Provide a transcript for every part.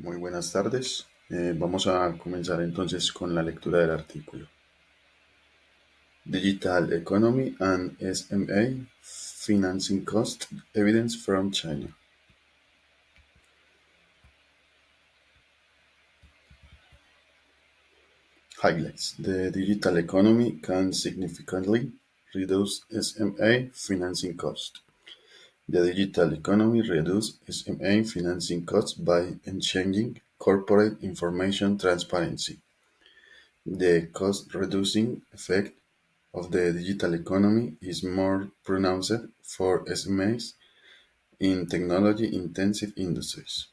Muy buenas tardes. Vamos a comenzar entonces con la lectura del artículo. Digital Economy and SMA Financing Cost Evidence from China. Highlights. The digital economy can significantly reduce SMA financing cost. The digital economy reduces SMA financing costs by enhancing corporate information transparency. The cost-reducing effect of the digital economy is more pronounced for SMEs in technology-intensive industries.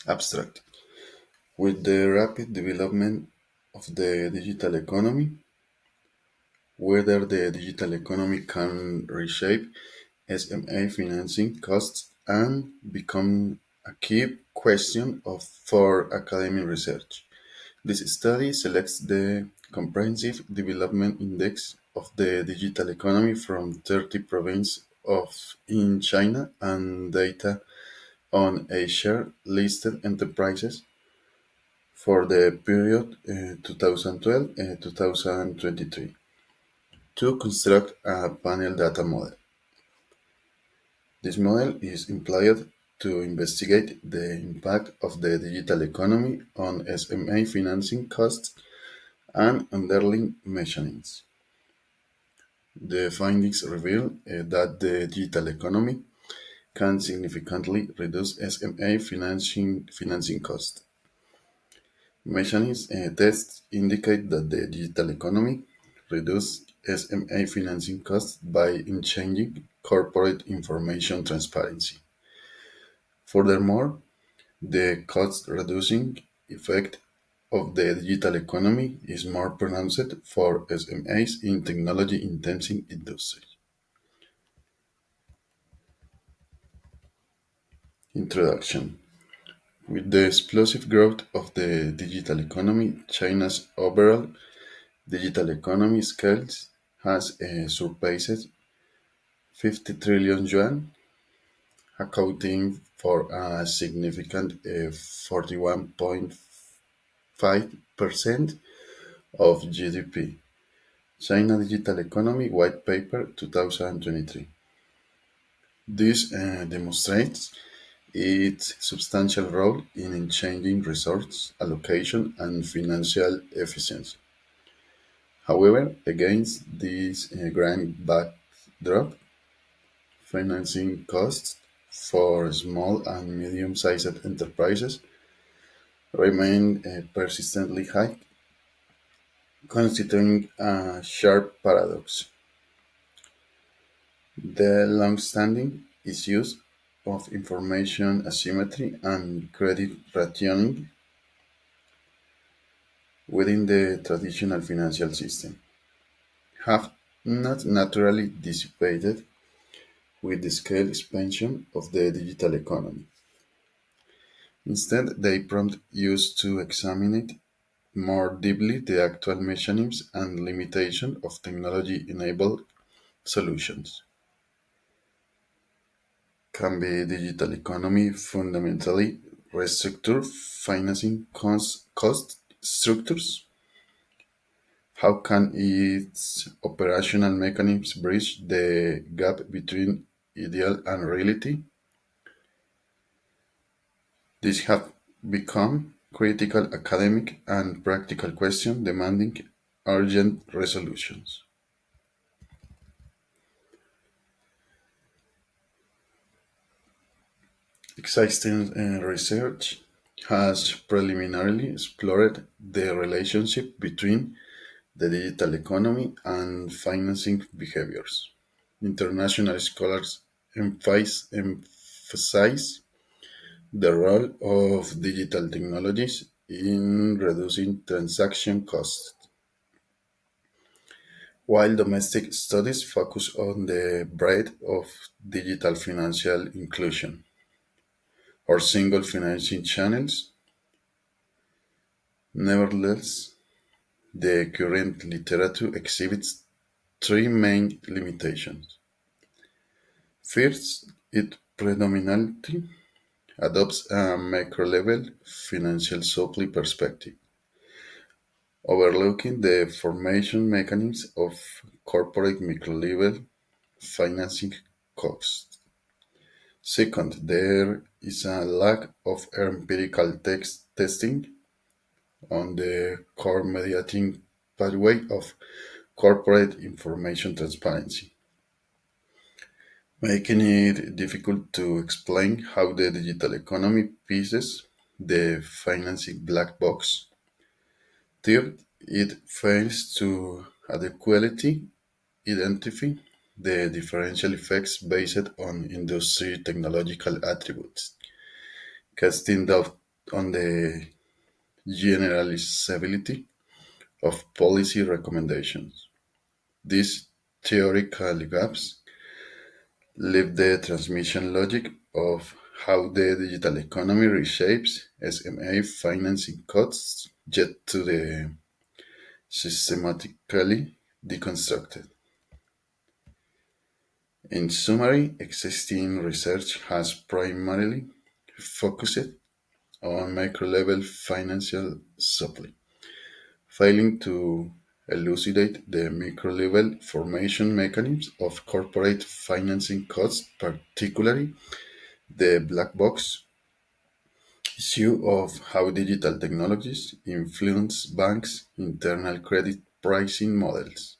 Abstract. With the rapid development of the digital economy, whether the digital economy can reshape SMA financing costs and become a key question for academic research. This study selects the Comprehensive Development Index of the digital economy from 30 provinces in China and data on Asia-listed enterprises for the period 2012-2023 to construct a panel data model. This model is employed to investigate the impact of the digital economy on SMA financing costs and underlying mechanisms. The findings reveal that the digital economy can significantly reduce SMA financing costs. Mechanism tests indicate that the digital economy reduces SMA financing costs by enhancing corporate information transparency. Furthermore, the cost-reducing effect of the digital economy is more pronounced for SMEs in technology-intensive industries. Introduction. With the explosive growth of the digital economy, China's overall digital economy scale has surpassed 50 trillion yuan, accounting for a significant 41.5% of GDP. China Digital Economy White Paper 2023. This demonstrates its substantial role in changing resource allocation and financial efficiency. However, against this grand backdrop, financing costs for small and medium-sized enterprises remain persistently high, constituting a sharp paradox. The long-standing issues of information asymmetry and credit rationing within the traditional financial system have not naturally dissipated with the scale expansion of the digital economy. Instead, they prompt us to examine more deeply the actual mechanisms and limitations of technology-enabled solutions. Can the digital economy fundamentally restructure financing cost structures? How can its operational mechanisms bridge the gap between ideal and reality? These have become critical academic and practical questions demanding urgent resolutions. Existing research has preliminarily explored the relationship between the digital economy and financing behaviors. International scholars emphasize the role of digital technologies in reducing transaction costs, while domestic studies focus on the breadth of digital financial inclusion or single financing channels. Nevertheless, the current literature exhibits three main limitations. First, it predominantly adopts a macro-level financial supply perspective, overlooking the formation mechanisms of corporate micro-level financing costs. Second, there is a lack of empirical testing on the core mediating pathway of corporate information transparency, making it difficult to explain how the digital economy pieces the financing black box. Third, it fails to adequately identify the differential effects based on industry technological attributes, casting doubt on the generalizability of policy recommendations. These theoretical gaps leave the transmission logic of how the digital economy reshapes SMA financing costs yet to the systematically deconstructed. In summary, existing research has primarily focused on micro-level financial supply, failing to elucidate the micro-level formation mechanisms of corporate financing costs, particularly the black box issue of how digital technologies influence banks' internal credit pricing models.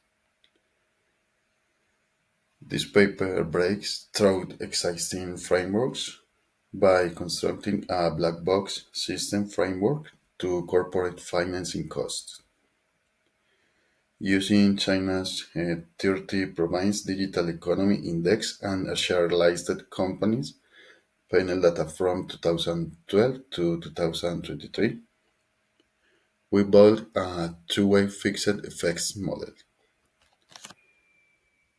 This paper breaks through existing frameworks by constructing a black box system framework to corporate financing costs. Using China's 30 province digital economy index and a shared listed companies panel data from 2012 to 2023, we built a two-way fixed effects model.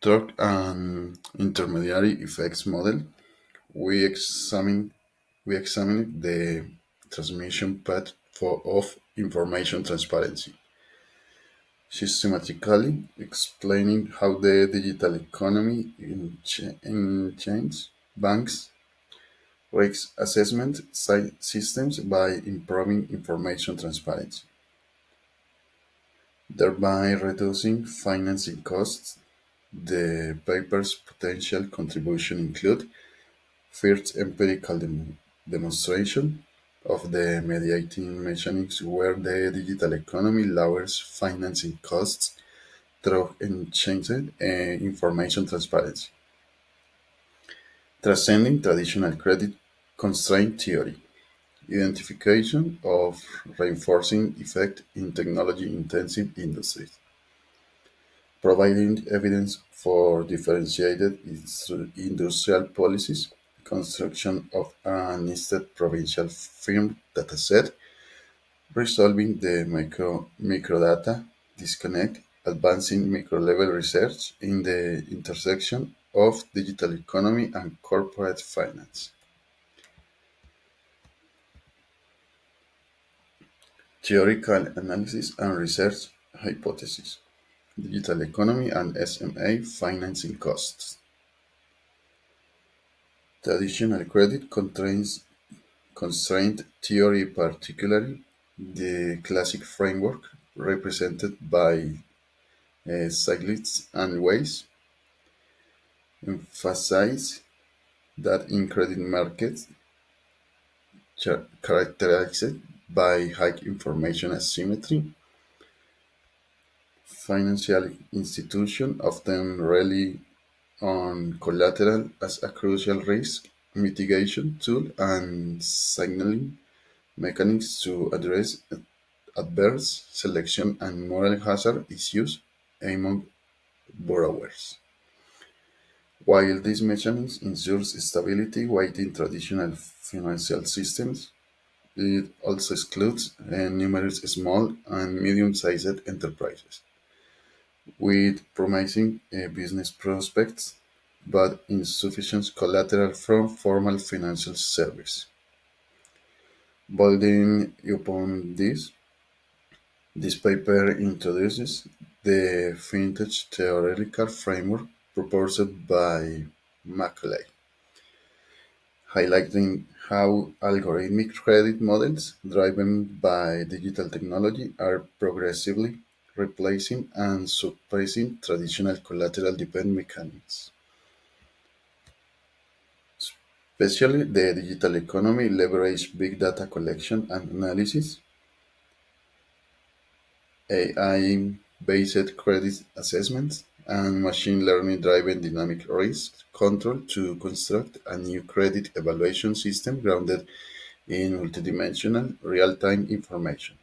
Through an intermediary effects model, we examined the transmission path of information transparency, systematically explaining how the digital economy changes banks' risk assessment systems by improving information transparency, thereby reducing financing costs. The paper's potential contribution include first empirical demonstration of the mediating mechanisms where the digital economy lowers financing costs through enhanced information transparency, transcending traditional credit constraint theory, identification of reinforcing effect in technology-intensive industries, providing evidence for differentiated industrial policies, construction of an nested provincial firm dataset, resolving the microdata disconnect, advancing micro-level research in the intersection of digital economy and corporate finance. Theoretical analysis and research hypotheses. Digital economy and SMA financing costs. Traditional credit constraint theory, particularly the classic framework represented by Stiglitz and Weiss, emphasize that in credit markets characterized by high information asymmetry, financial institutions often rely on collateral as a crucial risk mitigation tool and signaling mechanisms to address adverse selection and moral hazard issues among borrowers. While these mechanisms ensure stability within traditional financial systems, it also excludes numerous small and medium-sized enterprises with promising business prospects but insufficient collateral from formal financial service. Building upon this paper introduces the vintage theoretical framework proposed by Macaulay, highlighting how algorithmic credit models driven by digital technology are progressively replacing and suppressing traditional collateral dependent mechanisms. Especially the digital economy leverage big data collection and analysis, AI-based credit assessments, and machine learning driven dynamic risk control to construct a new credit evaluation system grounded in multidimensional real-time information.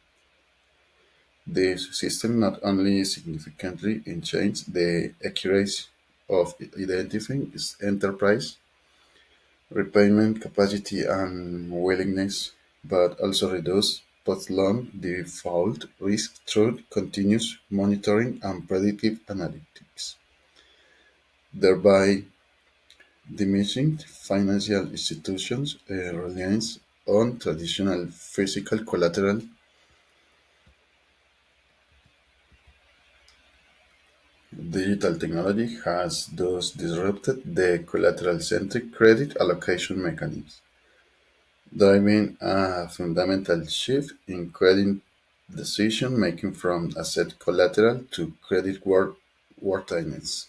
This system not only significantly enhances the accuracy of identifying its enterprise repayment capacity and willingness, but also reduce post-loan default risk through continuous monitoring and predictive analytics, thereby diminishing financial institutions' reliance on traditional physical collateral. Digital technology has thus disrupted the collateral-centric credit allocation mechanism, driving a fundamental shift in credit decision-making from asset collateral to credit worthiness.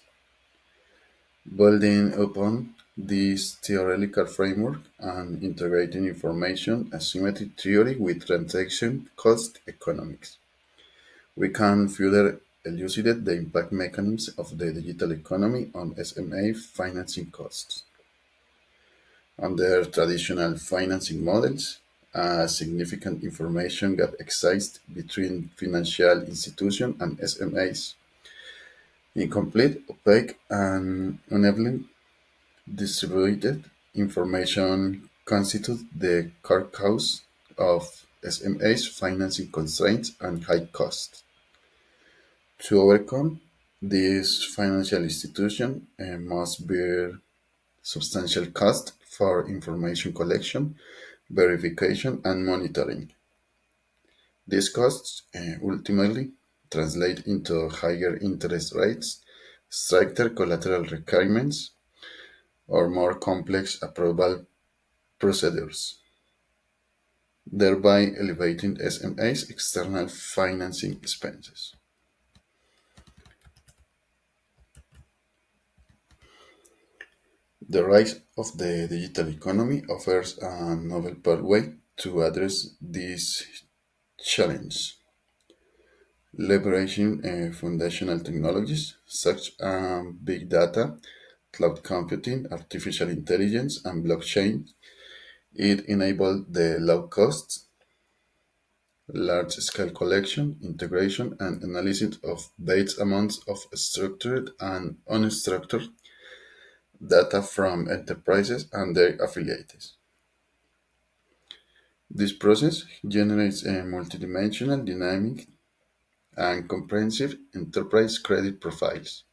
Building upon this theoretical framework and integrating information asymmetry theory with transaction cost economics, we can further elucidate the impact mechanisms of the digital economy on SMA financing costs. Under traditional financing models, a significant information gap exists between financial institutions and SMEs. Incomplete, opaque, and unevenly distributed information constitutes the core cause of SMEs' financing constraints and high costs. To overcome this, financial institution must bear substantial cost for information collection, verification, and monitoring. These costs ultimately translate into higher interest rates, stricter collateral requirements, or more complex approval procedures, thereby elevating SMA's external financing expenses. The rise of the digital economy offers a novel pathway to address this challenge, leveraging foundational technologies such as big data, cloud computing, artificial intelligence, and blockchain. It enabled the low cost, large scale collection, integration, and analysis of vast amounts of structured and unstructured data from enterprises and their affiliates. This process generates a multidimensional, dynamic, and comprehensive enterprise credit profiles.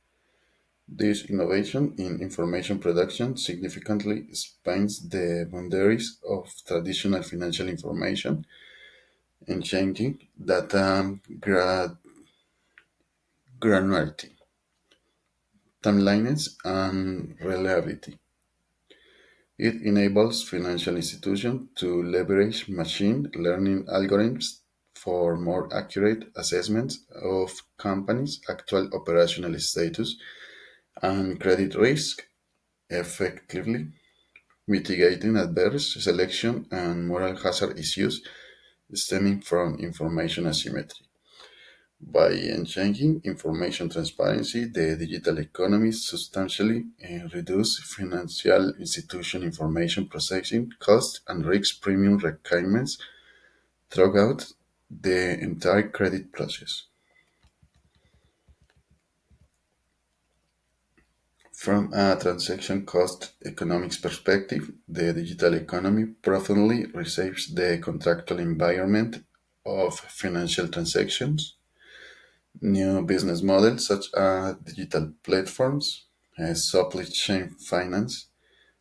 This innovation in information production significantly expands the boundaries of traditional financial information, enhancing data granularity, timeliness, and reliability. It enables financial institutions to leverage machine learning algorithms for more accurate assessments of companies' actual operational status and credit risk, effectively mitigating adverse selection and moral hazard issues stemming from information asymmetry. By enhancing information transparency, the digital economy substantially reduces financial institution information processing costs and risk premium requirements throughout the entire credit process. From a transaction cost economics perspective, the digital economy profoundly reshapes the contractual environment of financial transactions. New business models such as digital platforms, supply chain finance,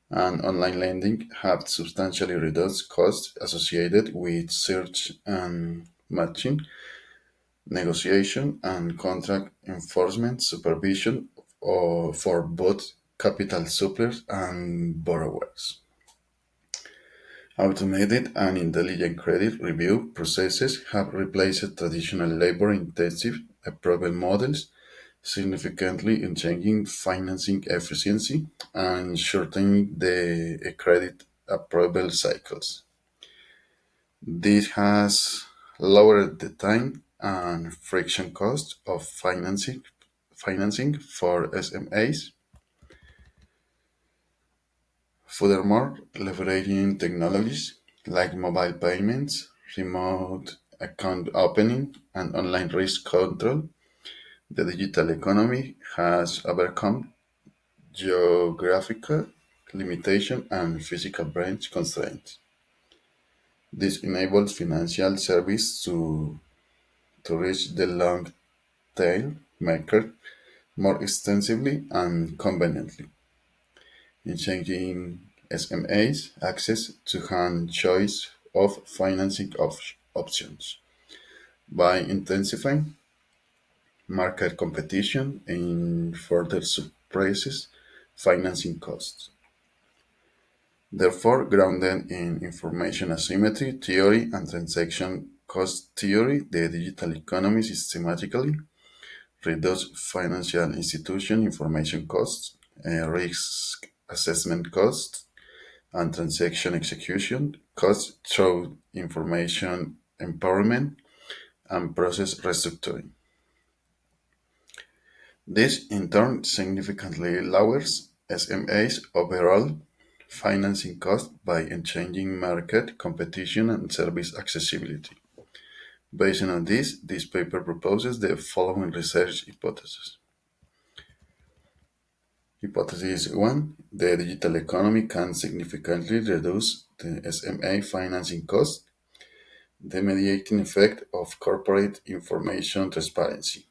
and online lending have substantially reduced costs associated with search and matching, negotiation, and contract enforcement supervision for both capital suppliers and borrowers. Automated and intelligent credit review processes have replaced traditional labor intensive approval models, significantly enhancing financing efficiency and shortening the credit approval cycles. This has lowered the time and friction cost of financing for SMEs. Furthermore, leveraging technologies like mobile payments, remote account opening, and online risk control, the digital economy has overcome geographical limitation and physical branch constraints. This enables financial service to reach the long tail market more extensively and conveniently, enhancing SMEs access to hand choice of financing options. By intensifying market competition and further suppresses financing costs. Therefore, grounded in information asymmetry theory and transaction cost theory, the digital economy systematically reduces financial institution information costs, risk assessment costs, and transaction execution costs through information empowerment and process restructuring. This in turn significantly lowers SMA's overall financing cost by changing market competition and service accessibility. Based on this paper proposes the following research hypothesis. Hypothesis 1. The digital economy can significantly reduce the SMA financing cost, the mediating effect of corporate information transparency.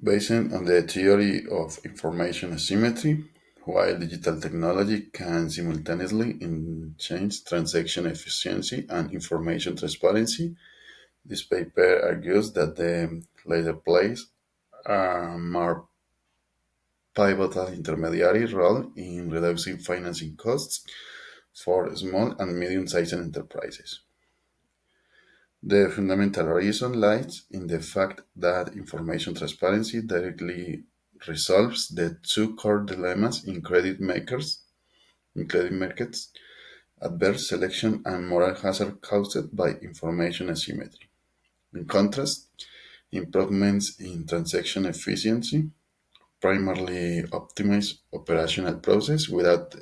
Based on the theory of information asymmetry, while digital technology can simultaneously enhance transaction efficiency and information transparency, this paper argues that the latter plays a more pivotal intermediary role in reducing financing costs for small and medium-sized enterprises. The fundamental reason lies in the fact that information transparency directly resolves the two core dilemmas in credit markets, adverse selection and moral hazard caused by information asymmetry. In contrast, improvements in transaction efficiency primarily optimize operational process without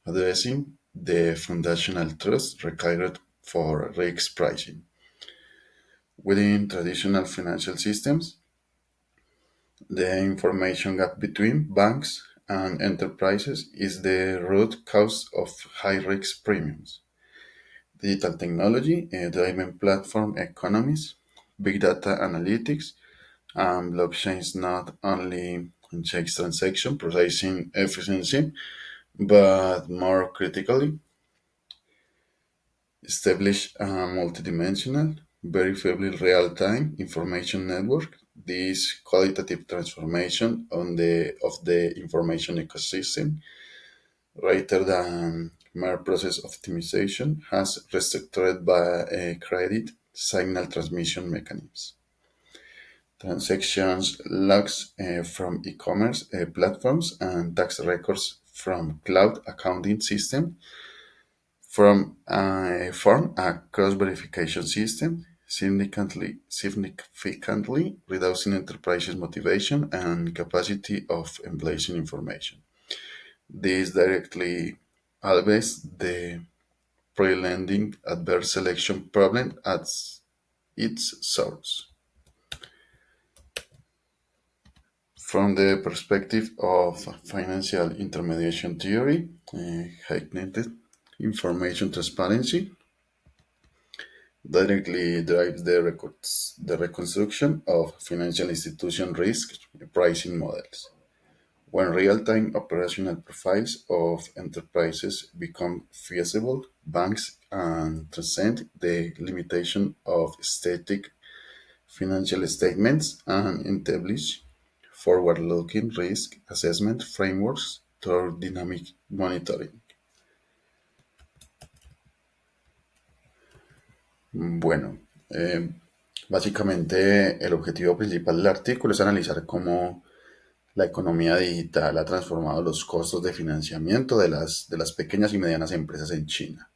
addressing the foundational trust required for risk pricing. Within traditional financial systems, the information gap between banks and enterprises is the root cause of high risk premiums. Digital technology, driven platform economies, big data analytics, and blockchains not only checks transaction processing efficiency, but more critically, establish a multidimensional, verifiably real-time information network. This qualitative transformation of the information ecosystem, rather than mere process optimization, has restructured by a credit signal transmission mechanisms. Transactions logs from e-commerce platforms and tax records from cloud accounting system form a cross-verification system, significantly reducing enterprises' motivation and capacity of embracing information. This directly alleviates the pre-lending adverse selection problem at its source. From the perspective of financial intermediation theory, heightened information transparency directly drives the reconstruction of financial institution risk pricing models. When real-time operational profiles of enterprises become feasible, banks and transcend the limitation of static financial statements, and establish forward-looking risk assessment frameworks through dynamic monitoring. Bueno, básicamente el objetivo principal del artículo es analizar cómo la economía digital ha transformado los costos de financiamiento de las pequeñas y medianas empresas en China.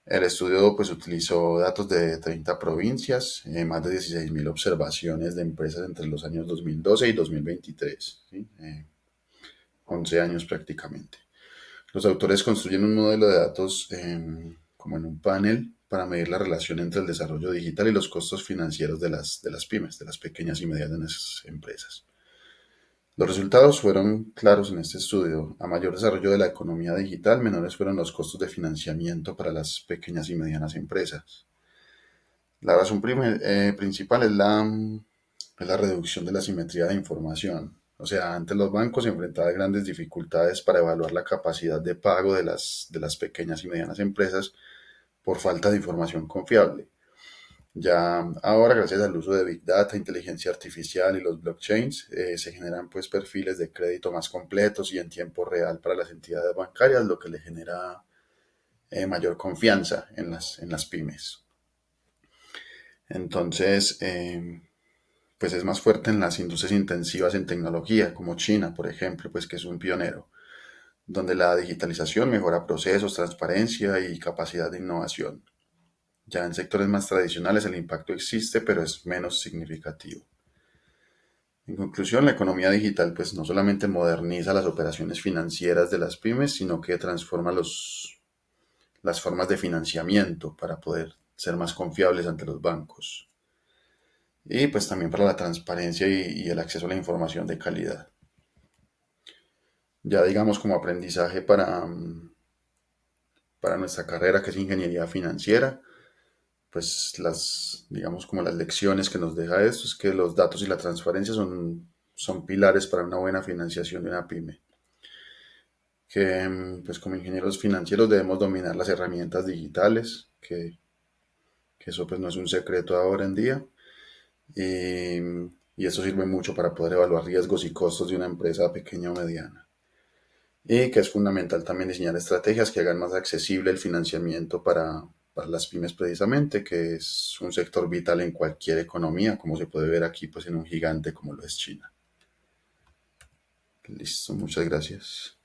El estudio pues utilizó datos de 30 provincias, más de 16.000 observaciones de empresas entre los años 2012 y 2023, ¿sí? 11 años prácticamente. Los autores construyen un modelo de datos como en un panel para medir la relación entre el desarrollo digital y los costos financieros de las pymes, de las pequeñas y medianas empresas. Los resultados fueron claros en este estudio. A mayor desarrollo de la economía digital, menores fueron los costos de financiamiento para las pequeñas y medianas empresas. La razón principal es la reducción de la simetría de información. O sea, antes los bancos se enfrentaban a grandes dificultades para evaluar la capacidad de pago de las pequeñas y medianas empresas por falta de información confiable. Ya ahora, gracias al uso de Big Data, inteligencia artificial y los blockchains, se generan pues perfiles de crédito más completos y en tiempo real para las entidades bancarias, lo que le genera mayor confianza en las pymes. Entonces, pues es más fuerte en las industrias intensivas en tecnología, como China, por ejemplo, pues que es un pionero, donde la digitalización mejora procesos, transparencia y capacidad de innovación. Ya en sectores más tradicionales el impacto existe, pero es menos significativo. En conclusión, la economía digital pues no solamente moderniza las operaciones financieras de las pymes, sino que transforma las formas de financiamiento para poder ser más confiables ante los bancos. Y pues también para la transparencia y el acceso a la información de calidad. Ya digamos como aprendizaje para nuestra carrera que es ingeniería financiera, pues digamos como las lecciones que nos deja esto es que los datos y la transparencia son pilares para una buena financiación de una pyme. Que pues como ingenieros financieros debemos dominar las herramientas digitales, que eso pues no es un secreto ahora en día, y, y eso sirve mucho para poder evaluar riesgos y costos de una empresa pequeña o mediana. Y que es fundamental también diseñar estrategias que hagan más accesible el financiamiento para las pymes precisamente, que es un sector vital en cualquier economía, como se puede ver aquí pues en un gigante como lo es China. Listo, muchas gracias.